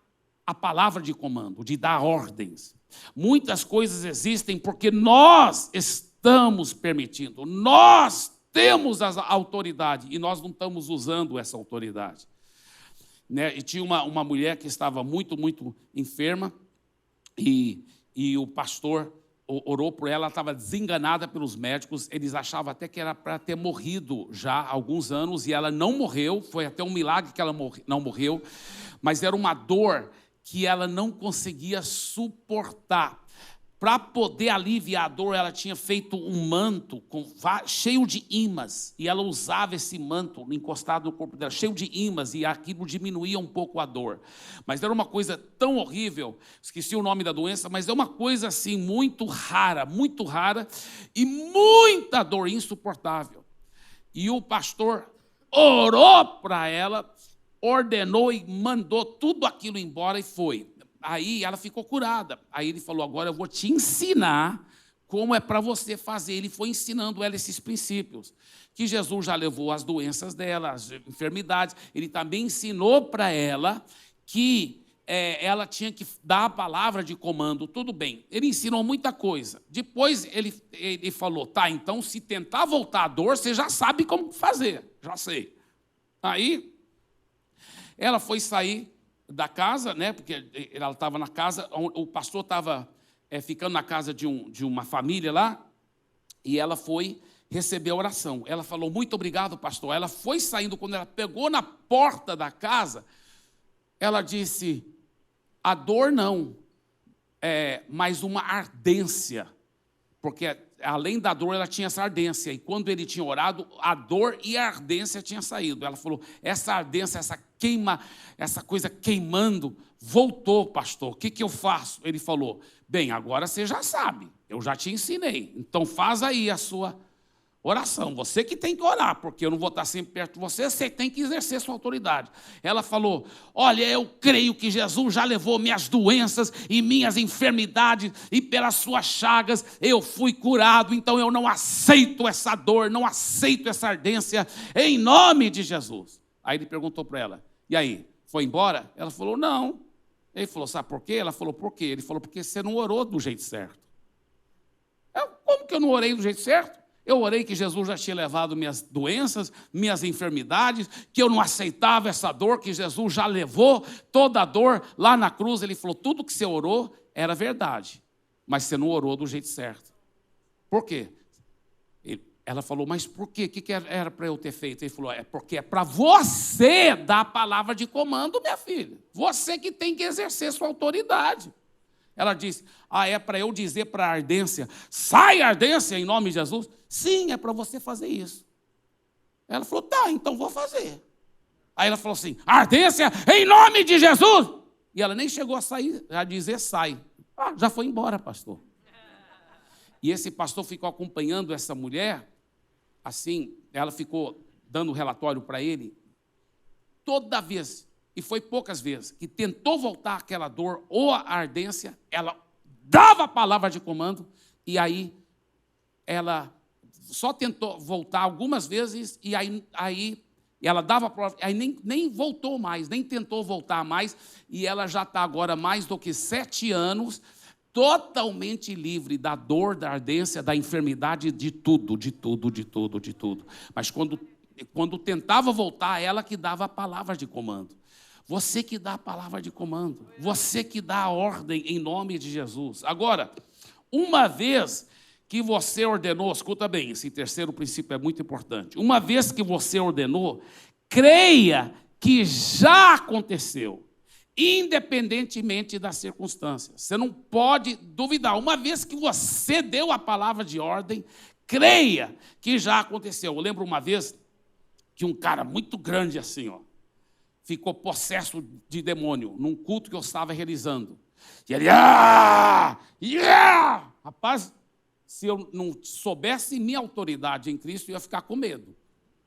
A: a palavra de comando, de dar ordens. Muitas coisas existem porque nós estamos permitindo, nós temos a autoridade e nós não estamos usando essa autoridade. E tinha uma mulher que estava muito, muito enferma e o pastor orou por ela, ela estava desenganada pelos médicos, eles achavam até que era para ter morrido já há alguns anos e ela não morreu, foi até um milagre que ela não morreu, mas era uma dor que ela não conseguia suportar. Para poder aliviar a dor, ela tinha feito um manto cheio de ímãs, e ela usava esse manto encostado no corpo dela, cheio de ímãs, e aquilo diminuía um pouco a dor. Mas era uma coisa tão horrível, esqueci o nome da doença, mas é uma coisa assim muito rara, e muita dor insuportável. E o pastor orou para ela, ordenou e mandou tudo aquilo embora e foi. Aí ela ficou curada. Aí ele falou, agora eu vou te ensinar como é para você fazer. Ele foi ensinando ela esses princípios, que Jesus já levou as doenças dela, as enfermidades. Ele também ensinou para ela que ela tinha que dar a palavra de comando. Tudo bem, ele ensinou muita coisa. Depois ele falou, tá, então se tentar voltar a dor, você já sabe como fazer. Já sei. Aí ela foi sair da casa, porque ela estava na casa, o pastor estava ficando na casa de uma família lá, e ela foi receber a oração. Ela falou, muito obrigado, pastor. Ela foi saindo, quando ela pegou na porta da casa, ela disse, a dor não, mas uma ardência, porque além da dor, ela tinha essa ardência, e quando ele tinha orado, a dor e a ardência tinham saído. Ela falou, essa ardência, essa coisa queimando, voltou, pastor, o que eu faço? Ele falou, bem, agora você já sabe, eu já te ensinei, então faz aí a sua oração, você que tem que orar, porque eu não vou estar sempre perto de você, você tem que exercer sua autoridade. Ela falou, olha, eu creio que Jesus já levou minhas doenças e minhas enfermidades, e pelas suas chagas eu fui curado, então eu não aceito essa dor, não aceito essa ardência, em nome de Jesus. Aí ele perguntou para ela, e aí, foi embora? Ela falou, não. Ele falou, sabe por quê? Ela falou, por quê? Ele falou, porque você não orou do jeito certo. Como que eu não orei do jeito certo? Eu orei que Jesus já tinha levado minhas doenças, minhas enfermidades, que eu não aceitava essa dor, que Jesus já levou toda a dor lá na cruz. Ele falou, tudo que você orou era verdade, mas você não orou do jeito certo. Por quê? Ela falou, mas por quê? O que era para eu ter feito? Ele falou, porque é para você dar a palavra de comando, minha filha. Você que tem que exercer sua autoridade. Ela disse, é para eu dizer para a ardência, sai ardência em nome de Jesus? Sim, é para você fazer isso. Ela falou, tá, então vou fazer. Aí ela falou assim, ardência em nome de Jesus. E ela nem chegou a sair, a dizer sai. Já foi embora, pastor. E esse pastor ficou acompanhando essa mulher, assim, ela ficou dando relatório para ele, toda vez, e foi poucas vezes, que tentou voltar aquela dor ou a ardência, ela dava a palavra de comando, e aí ela só tentou voltar algumas vezes, e aí ela dava a palavra, aí nem voltou mais, nem tentou voltar mais, e ela já está agora mais do que 7 anos, totalmente livre da dor, da ardência, da enfermidade, de tudo. Mas quando tentava voltar, ela que dava a palavra de comando. Você que dá a palavra de comando. Você que dá a ordem em nome de Jesus. Agora, uma vez que você ordenou, escuta bem, esse terceiro princípio é muito importante. Uma vez que você ordenou, creia que já aconteceu. Independentemente das circunstâncias. Você não pode duvidar. Uma vez que você deu a palavra de ordem, creia que já aconteceu. Eu lembro uma vez que um cara muito grande assim, ficou possesso de demônio num culto que eu estava realizando. E ele, rapaz, se eu não soubesse minha autoridade em Cristo, eu ia ficar com medo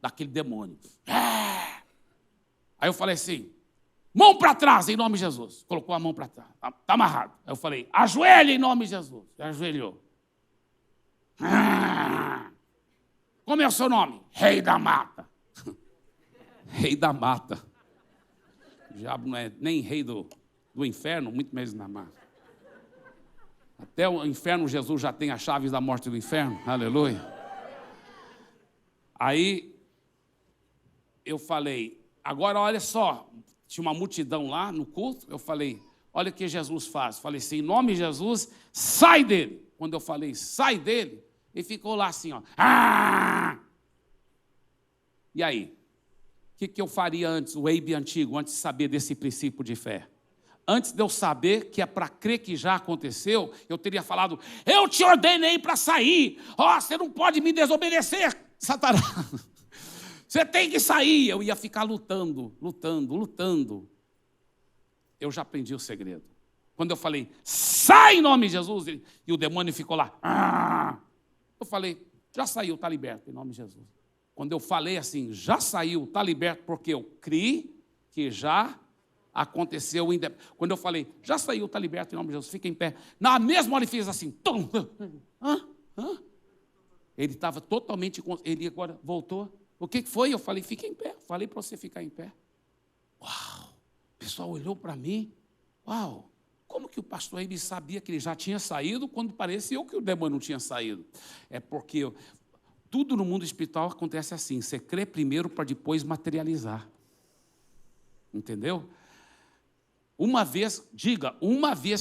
A: daquele demônio. Aí eu falei assim, mão para trás, em nome de Jesus. Colocou a mão para trás. Está amarrado. Aí eu falei, ajoelha em nome de Jesus. Ajoelhou. Como é o seu nome? Rei da Mata. Rei da Mata. O diabo não é nem rei do inferno, muito menos da mata. Até o inferno, Jesus já tem as chaves da morte do inferno. Aleluia. Aí eu falei, agora olha só, tinha uma multidão lá no culto, eu falei, olha o que Jesus faz. Falei assim, em nome de Jesus, sai dele. Quando eu falei, sai dele, ele ficou lá assim, E aí? O que eu faria antes, o Eibe antigo, antes de saber desse princípio de fé? Antes de eu saber que é para crer que já aconteceu, eu teria falado, eu te ordenei para sair. Você não pode me desobedecer, Satanás. Você tem que sair. Eu ia ficar lutando. Eu já aprendi o segredo. Quando eu falei, sai em nome de Jesus, e o demônio ficou lá. Eu falei, já saiu, está liberto, em nome de Jesus. Quando eu falei assim, já saiu, está liberto, porque eu criei que já aconteceu. Quando eu falei, já saiu, está liberto, em nome de Jesus, fica em pé. Na mesma hora ele fez assim, ele estava totalmente, ele agora voltou. O que foi? Eu falei, fica em pé. Falei para você ficar em pé. Uau! O pessoal olhou para mim. Uau! Como que o pastor Eibe sabia que ele já tinha saído quando pareceu que o demônio não tinha saído? É porque tudo no mundo espiritual acontece assim. Você crê primeiro para depois materializar. Entendeu? Uma vez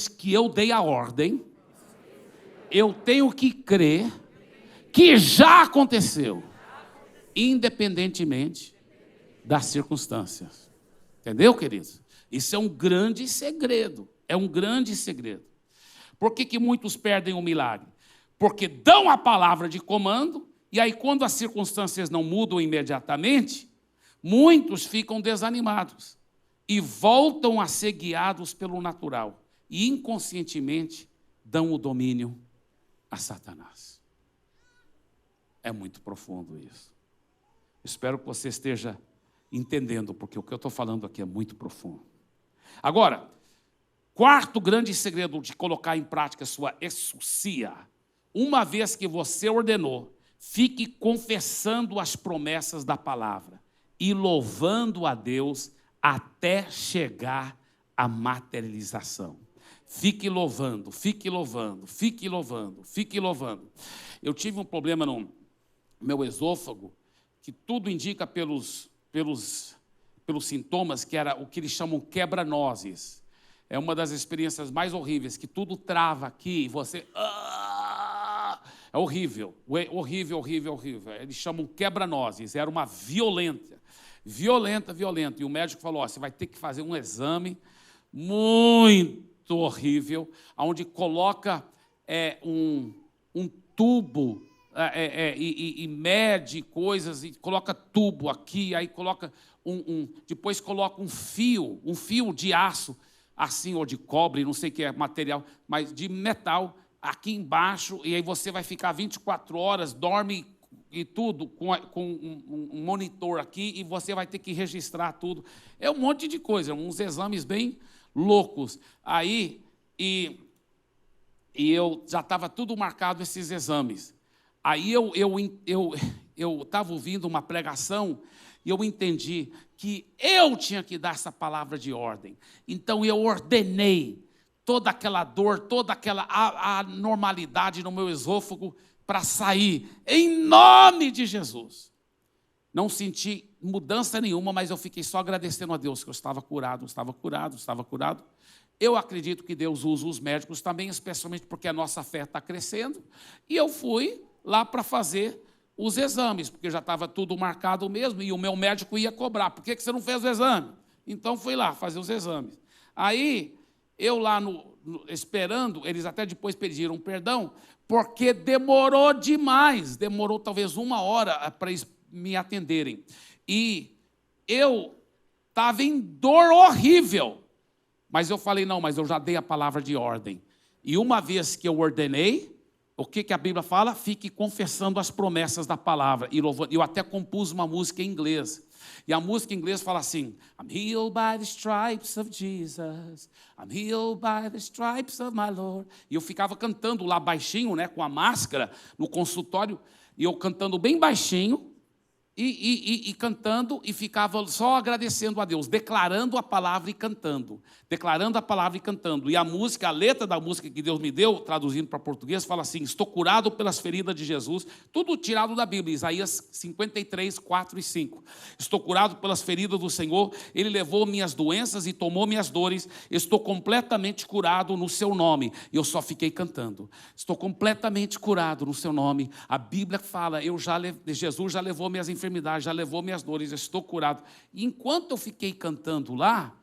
A: que eu dei a ordem, eu tenho que crer que já aconteceu. Independentemente das circunstâncias. Entendeu, queridos? Isso é um grande segredo. É um grande segredo. Por que muitos perdem o milagre? Porque dão a palavra de comando, e aí quando as circunstâncias não mudam imediatamente, muitos ficam desanimados e voltam a ser guiados pelo natural. E inconscientemente dão o domínio a Satanás. É muito profundo isso. Espero que você esteja entendendo, porque o que eu estou falando aqui é muito profundo. Agora, quarto grande segredo de colocar em prática sua exousia. Uma vez que você ordenou, fique confessando as promessas da palavra e louvando a Deus até chegar à materialização. Fique louvando, fique louvando, fique louvando, fique louvando. Eu tive um problema no meu esôfago, que tudo indica pelos sintomas, que era o que eles chamam quebra-nozes. É uma das experiências mais horríveis, que tudo trava aqui, e você... É horrível, horrível, horrível, horrível. Eles chamam quebra-nozes, era uma violenta. E o médico falou, você vai ter que fazer um exame muito horrível, onde coloca um tubo e mede coisas, e coloca tubo aqui, aí coloca depois coloca um fio de aço, assim, ou de cobre, não sei o que é material, mas de metal, aqui embaixo, e aí você vai ficar 24 horas, dorme e tudo, com um monitor aqui, e você vai ter que registrar tudo. É um monte de coisa, uns exames bem loucos. Aí, e eu já estava tudo marcado, esses exames. Aí eu estava ouvindo uma pregação, e eu entendi que eu tinha que dar essa palavra de ordem. Então, eu ordenei toda aquela dor, toda aquela anormalidade no meu esôfago para sair, em nome de Jesus. Não senti mudança nenhuma, mas eu fiquei só agradecendo a Deus que eu estava curado. Eu acredito que Deus usa os médicos também, especialmente porque a nossa fé está crescendo. E eu fui lá para fazer os exames, porque já estava tudo marcado mesmo, e o meu médico ia cobrar. Por que você não fez o exame? Então, fui lá fazer os exames. Aí, eu lá esperando, eles até depois pediram perdão, porque demorou demais, demorou talvez 1 hora para eles me atenderem. E eu estava em dor horrível, mas eu falei, não, mas eu já dei a palavra de ordem. E uma vez que eu ordenei, o que a Bíblia fala? Fique confessando as promessas da palavra. E eu até compus uma música em inglês. E a música em inglês fala assim, I'm healed by the stripes of Jesus, I'm healed by the stripes of my Lord. E eu ficava cantando lá baixinho, né, com a máscara, no consultório, e eu cantando bem baixinho, e cantando, e ficava só agradecendo a Deus, declarando a palavra e cantando. E a música, a letra da música que Deus me deu, traduzindo para português, fala assim, estou curado pelas feridas de Jesus, tudo tirado da Bíblia, Isaías 53, 4 e 5. Estou curado pelas feridas do Senhor, Ele levou minhas doenças e tomou minhas dores, estou completamente curado no seu nome. E eu só fiquei cantando, estou completamente curado no seu nome. A Bíblia fala, Jesus já levou minhas enfermidades, já levou minhas dores, eu estou curado. E enquanto eu fiquei cantando lá,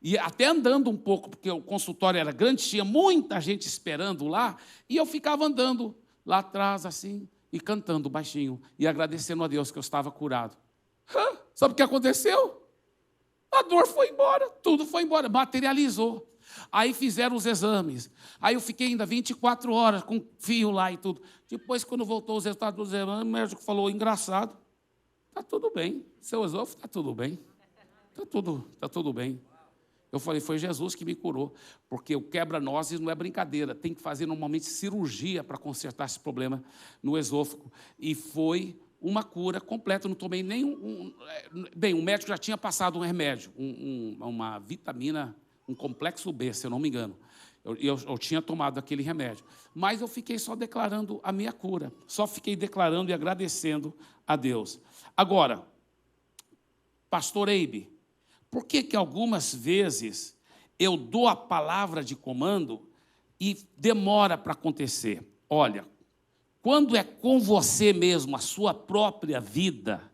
A: e até andando um pouco, porque o consultório era grande, tinha muita gente esperando lá, e eu ficava andando lá atrás, assim, e cantando baixinho, e agradecendo a Deus que eu estava curado. Sabe o que aconteceu? A dor foi embora, tudo foi embora, materializou. Aí fizeram os exames. Aí eu fiquei ainda 24 horas com fio lá e tudo. Depois, quando voltou os resultados dos exames, o médico falou, engraçado, está tudo bem, seu esôfago está tudo bem. Está tudo bem. Eu falei, foi Jesus que me curou, porque o quebra-nozes não é brincadeira, tem que fazer normalmente cirurgia para consertar esse problema no esôfago. E foi uma cura completa, não tomei nenhum... Bem, o médico já tinha passado um remédio, uma vitamina, um complexo B, se eu não me engano. Eu tinha tomado aquele remédio. Mas eu fiquei só declarando a minha cura, só fiquei declarando e agradecendo a Deus. Agora, pastor Eibe, por que algumas vezes eu dou a palavra de comando e demora para acontecer? Olha, quando é com você mesmo, a sua própria vida,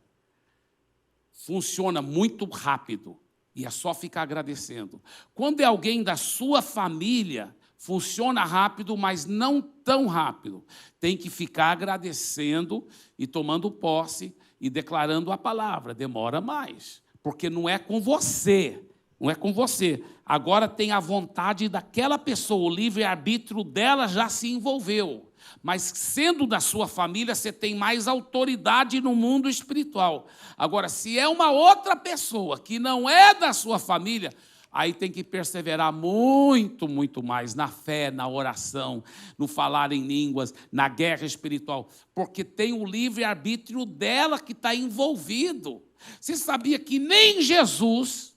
A: funciona muito rápido. E é só ficar agradecendo. Quando é alguém da sua família, funciona rápido, mas não tão rápido. Tem que ficar agradecendo e tomando posse e declarando a palavra. Demora mais, porque não é com você. Não é com você. Agora tem a vontade daquela pessoa, o livre-arbítrio dela já se envolveu. Mas sendo da sua família, você tem mais autoridade no mundo espiritual. Agora, se é uma outra pessoa que não é da sua família, aí tem que perseverar muito, muito mais na fé, na oração, no falar em línguas, na guerra espiritual, porque tem o livre-arbítrio dela que está envolvido. Você sabia que nem Jesus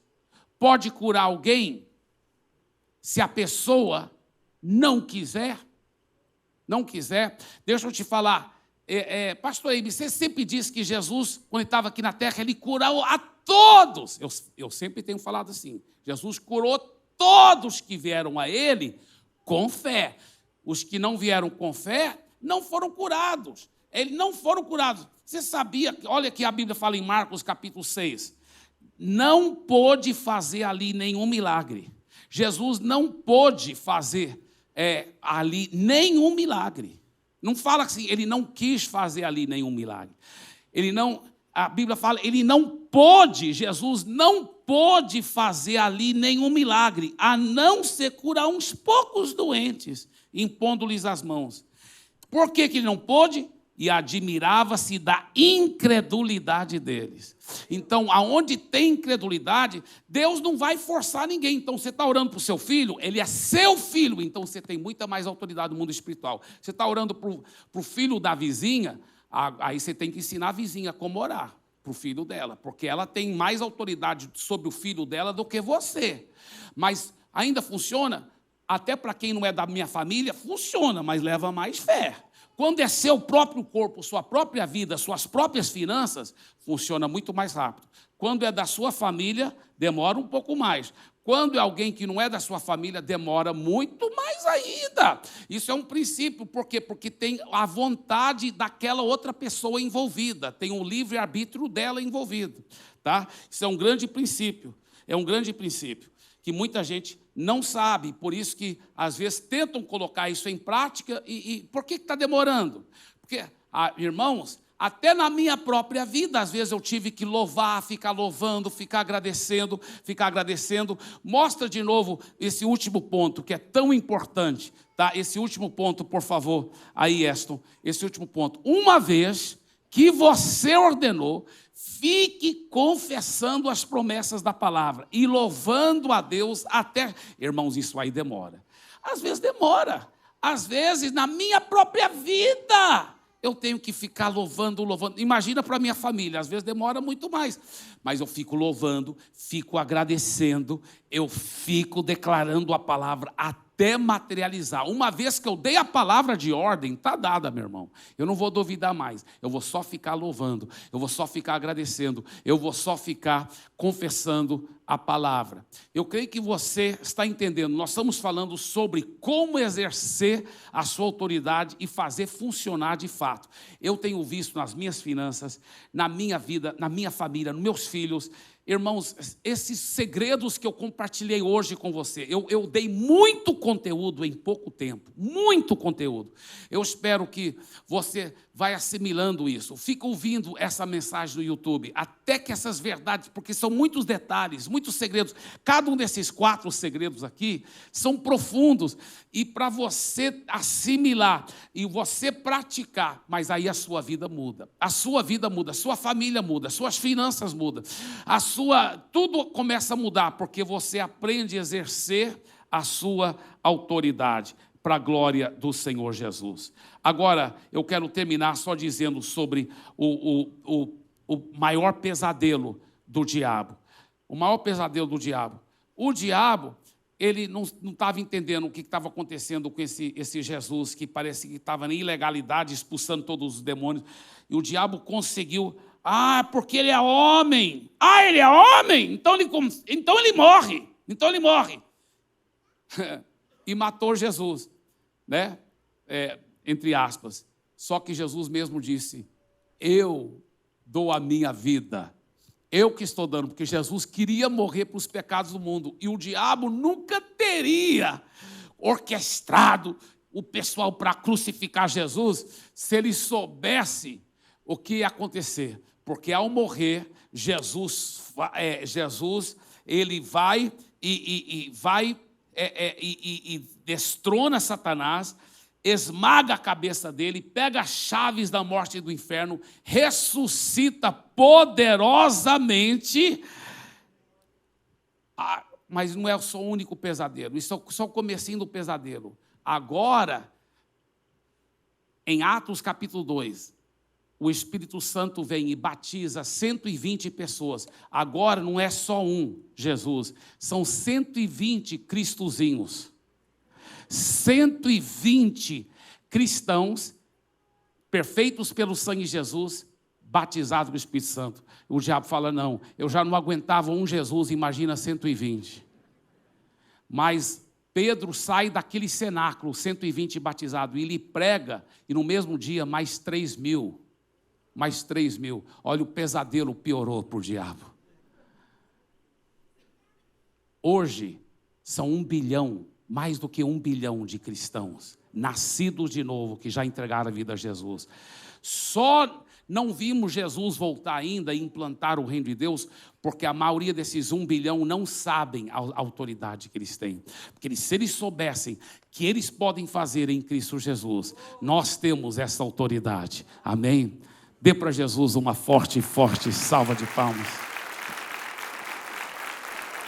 A: pode curar alguém se a pessoa não quiser? Não quiser? Deixa eu te falar, pastor Eibe, você sempre disse que Jesus, quando ele estava aqui na terra, ele curou a todos. Eu sempre tenho falado assim, Jesus curou todos que vieram a ele com fé. Os que não vieram com fé não foram curados. Eles não foram curados. Você sabia, olha que a Bíblia fala em Marcos capítulo 6, não pôde fazer ali nenhum milagre. Jesus não pôde fazer ali nenhum milagre. Não fala assim, ele não quis fazer ali nenhum milagre. A Bíblia fala, Jesus não pôde fazer ali nenhum milagre, a não ser curar uns poucos doentes, impondo-lhes as mãos. Por que ele não pôde? E admirava-se da incredulidade deles. Então, aonde tem incredulidade, Deus não vai forçar ninguém. Então, você está orando para o seu filho, ele é seu filho, então você tem muita mais autoridade no mundo espiritual. Você está orando para o filho da vizinha, aí você tem que ensinar a vizinha como orar para o filho dela, porque ela tem mais autoridade sobre o filho dela do que você. Mas ainda funciona, até para quem não é da minha família, funciona, mas leva mais fé. Quando é seu próprio corpo, sua própria vida, suas próprias finanças, funciona muito mais rápido. Quando é da sua família, demora um pouco mais. Quando é alguém que não é da sua família, demora muito mais ainda. Isso é um princípio, por quê? Porque tem a vontade daquela outra pessoa envolvida, tem o livre-arbítrio dela envolvido. Tá? Isso é um grande princípio, que muita gente não sabe, por isso que, às vezes, tentam colocar isso em prática. E por que está demorando? Porque, irmãos, até na minha própria vida, às vezes eu tive que louvar, ficar louvando, ficar agradecendo. Mostra de novo esse último ponto, que é tão importante. Tá? Esse último ponto, por favor, aí, Eston, esse último ponto. Uma vez que você ordenou, fique confessando as promessas da palavra e louvando a Deus até... Irmãos, isso aí demora. Às vezes demora. Às vezes, na minha própria vida, eu tenho que ficar louvando. Imagina para a minha família, às vezes demora muito mais. Mas eu fico louvando, fico agradecendo, eu fico declarando a palavra até materializar. Uma vez que eu dei a palavra de ordem, está dada, meu irmão. Eu não vou duvidar mais. Eu vou só ficar louvando, eu vou só ficar agradecendo, eu vou só ficar confessando a palavra. Eu creio que você está entendendo. Nós estamos falando sobre como exercer a sua autoridade e fazer funcionar de fato. Eu tenho visto nas minhas finanças, na minha vida, na minha família, nos meus filhos. Irmãos, esses segredos que eu compartilhei hoje com você, eu dei muito conteúdo em pouco tempo, muito conteúdo. Eu espero que você vai assimilando isso. Fica ouvindo essa mensagem no YouTube, até que essas verdades, porque são muitos detalhes, muitos segredos. Cada um desses 4 segredos aqui são profundos, e para você assimilar e você praticar, mas aí a sua vida muda, a sua família muda, suas finanças mudam, tudo começa a mudar, porque você aprende a exercer a sua autoridade para a glória do Senhor Jesus. Agora, eu quero terminar só dizendo sobre o maior pesadelo do diabo. O maior pesadelo do diabo. O diabo, ele não estava entendendo o que estava acontecendo com esse Jesus, que parece que estava em ilegalidade, expulsando todos os demônios. E o diabo conseguiu... porque ele é homem. Ele é homem? Então ele morre. E matou Jesus, né? Entre aspas. Só que Jesus mesmo disse: eu dou a minha vida Eu que estou dando, porque Jesus queria morrer para os pecados do mundo. E o diabo nunca teria orquestrado o pessoal para crucificar Jesus se ele soubesse o que ia acontecer. Porque ao morrer, Jesus ele vai e destrona Satanás, esmaga a cabeça dele, pega as chaves da morte e do inferno, ressuscita poderosamente. Mas não é só o único pesadelo, isso é só o comecinho do pesadelo. Agora, em Atos capítulo 2, o Espírito Santo vem e batiza 120 pessoas. Agora não é só um Jesus, são 120 cristozinhos. 120 cristãos perfeitos pelo sangue de Jesus, batizados com o Espírito Santo. O diabo fala, não, eu já não aguentava um Jesus, imagina 120. Mas Pedro sai daquele cenáculo, 120 batizados, e ele prega, e no mesmo dia mais 3 mil. Mais 3 mil. Olha, o pesadelo piorou para o diabo. Hoje, são 1 bilhão, mais do que 1 bilhão de cristãos, nascidos de novo, que já entregaram a vida a Jesus. Só não vimos Jesus voltar ainda e implantar o reino de Deus, porque a maioria desses 1 bilhão não sabem a autoridade que eles têm. Porque se eles soubessem que eles podem fazer em Cristo Jesus, nós temos essa autoridade. Amém? Dê para Jesus uma forte salva de palmas.